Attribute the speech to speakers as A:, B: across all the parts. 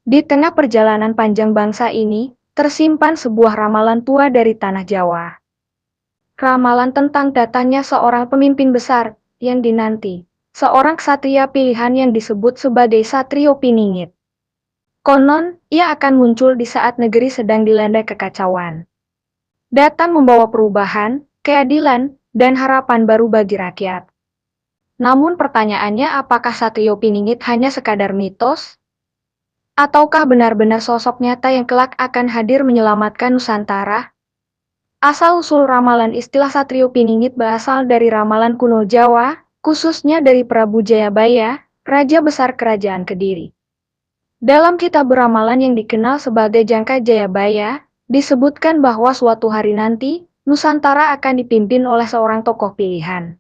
A: Di tengah perjalanan panjang bangsa ini, tersimpan sebuah ramalan tua dari tanah Jawa. Ramalan tentang datangnya seorang pemimpin besar, yang dinanti. Seorang ksatria pilihan yang disebut sebagai Satrio Piningit. Konon, ia akan muncul di saat negeri sedang dilanda kekacauan. Datang membawa perubahan, keadilan, dan harapan baru bagi rakyat. Namun pertanyaannya, apakah Satrio Piningit hanya sekadar mitos? Ataukah benar-benar sosok nyata yang kelak akan hadir menyelamatkan Nusantara? Asal-usul ramalan istilah Satrio Piningit berasal dari ramalan kuno Jawa, khususnya dari Prabu Jayabaya, Raja Besar Kerajaan Kediri. Dalam kitab ramalan yang dikenal sebagai Jangka Jayabaya, disebutkan bahwa suatu hari nanti, Nusantara akan dipimpin oleh seorang tokoh pilihan.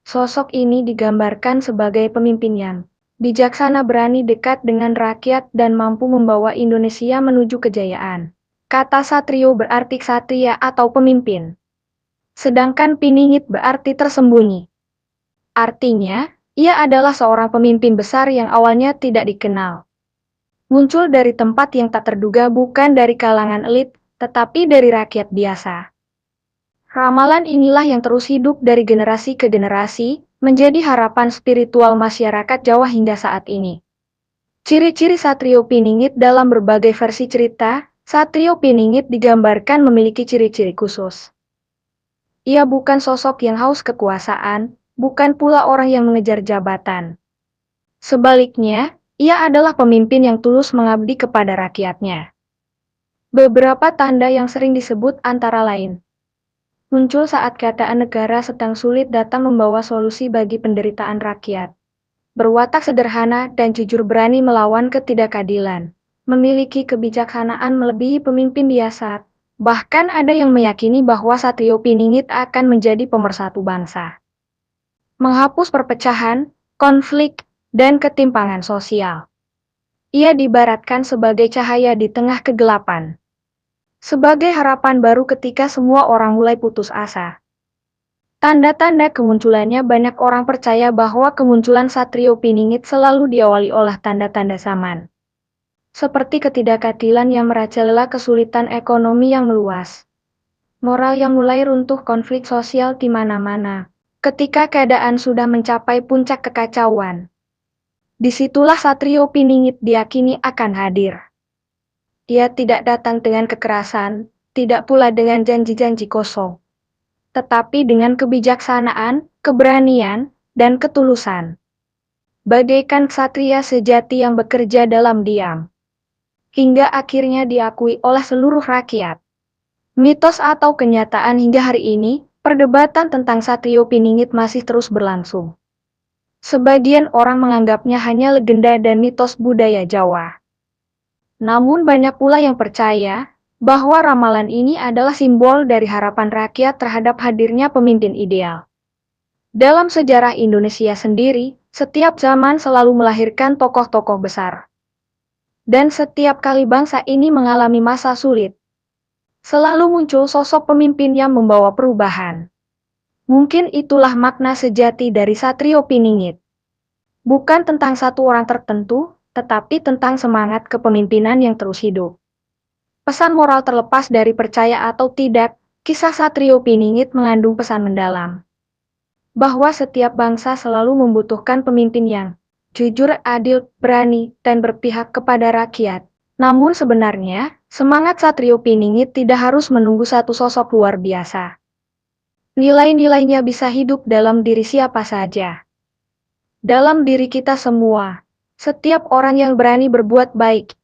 A: Sosok ini digambarkan sebagai pemimpin yang bijaksana, berani, dekat dengan rakyat, dan mampu membawa Indonesia menuju kejayaan. Kata Satrio berarti ksatria atau pemimpin. Sedangkan Piningit berarti tersembunyi. Artinya, ia adalah seorang pemimpin besar yang awalnya tidak dikenal. Muncul dari tempat yang tak terduga, bukan dari kalangan elit, tetapi dari rakyat biasa. Ramalan inilah yang terus hidup dari generasi ke generasi, menjadi harapan spiritual masyarakat Jawa hingga saat ini. Ciri-ciri Satrio Piningit dalam berbagai versi cerita, Satrio Piningit digambarkan memiliki ciri-ciri khusus. Ia bukan sosok yang haus kekuasaan, bukan pula orang yang mengejar jabatan. Sebaliknya, ia adalah pemimpin yang tulus mengabdi kepada rakyatnya. Beberapa tanda yang sering disebut antara lain. Muncul saat keadaan negara sedang sulit, datang membawa solusi bagi penderitaan rakyat. Berwatak sederhana dan jujur, berani melawan ketidakadilan. Memiliki kebijaksanaan melebihi pemimpin biasa. Bahkan ada yang meyakini bahwa Satrio Piningit akan menjadi pemersatu bangsa. Menghapus perpecahan, konflik, dan ketimpangan sosial. Ia diibaratkan sebagai cahaya di tengah kegelapan. Sebagai harapan baru ketika semua orang mulai putus asa. Tanda-tanda kemunculannya, banyak orang percaya bahwa kemunculan Satrio Piningit selalu diawali oleh tanda-tanda zaman. Seperti ketidakadilan yang merajalela, kesulitan ekonomi yang meluas, moral yang mulai runtuh, konflik sosial di mana-mana. Ketika keadaan sudah mencapai puncak kekacauan, disitulah Satrio Piningit diyakini akan hadir. Dia tidak datang dengan kekerasan, tidak pula dengan janji-janji kosong, tetapi dengan kebijaksanaan, keberanian, dan ketulusan. Bagaikan ksatria sejati yang bekerja dalam diam, hingga akhirnya diakui oleh seluruh rakyat. Mitos atau kenyataan, hingga hari ini, perdebatan tentang Satrio Piningit masih terus berlangsung. Sebagian orang menganggapnya hanya legenda dan mitos budaya Jawa. Namun banyak pula yang percaya bahwa ramalan ini adalah simbol dari harapan rakyat terhadap hadirnya pemimpin ideal. Dalam sejarah Indonesia sendiri, setiap zaman selalu melahirkan tokoh-tokoh besar. Dan setiap kali bangsa ini mengalami masa sulit, selalu muncul sosok pemimpin yang membawa perubahan. Mungkin itulah makna sejati dari Satrio Piningit. Bukan tentang satu orang tertentu, tetapi tentang semangat kepemimpinan yang terus hidup. Pesan moral terlepas dari percaya atau tidak, kisah Satrio Piningit mengandung pesan mendalam. Bahwa setiap bangsa selalu membutuhkan pemimpin yang jujur, adil, berani, dan berpihak kepada rakyat. Namun sebenarnya, semangat Satrio Piningit tidak harus menunggu satu sosok luar biasa. Nilai-nilainya bisa hidup dalam diri siapa saja. Dalam diri kita semua. Setiap orang yang berani berbuat baik,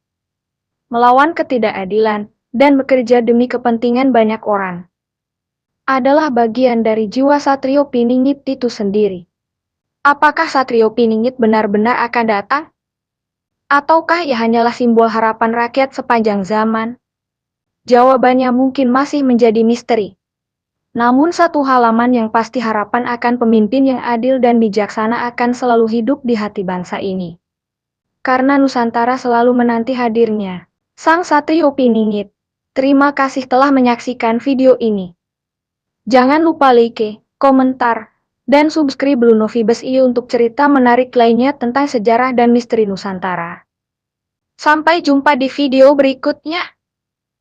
A: melawan ketidakadilan, dan bekerja demi kepentingan banyak orang, adalah bagian dari jiwa Satrio Piningit itu sendiri. Apakah Satrio Piningit benar-benar akan datang? Ataukah ia hanyalah simbol harapan rakyat sepanjang zaman? Jawabannya mungkin masih menjadi misteri. Namun satu halaman yang pasti, harapan akan pemimpin yang adil dan bijaksana akan selalu hidup di hati bangsa ini. Karena Nusantara selalu menanti hadirnya Sang Satrio Piningit. Terima kasih telah menyaksikan video ini. Jangan lupa like, komentar, dan subscribe Blue Novi Bes untuk cerita menarik lainnya tentang sejarah dan misteri Nusantara. Sampai jumpa di video berikutnya.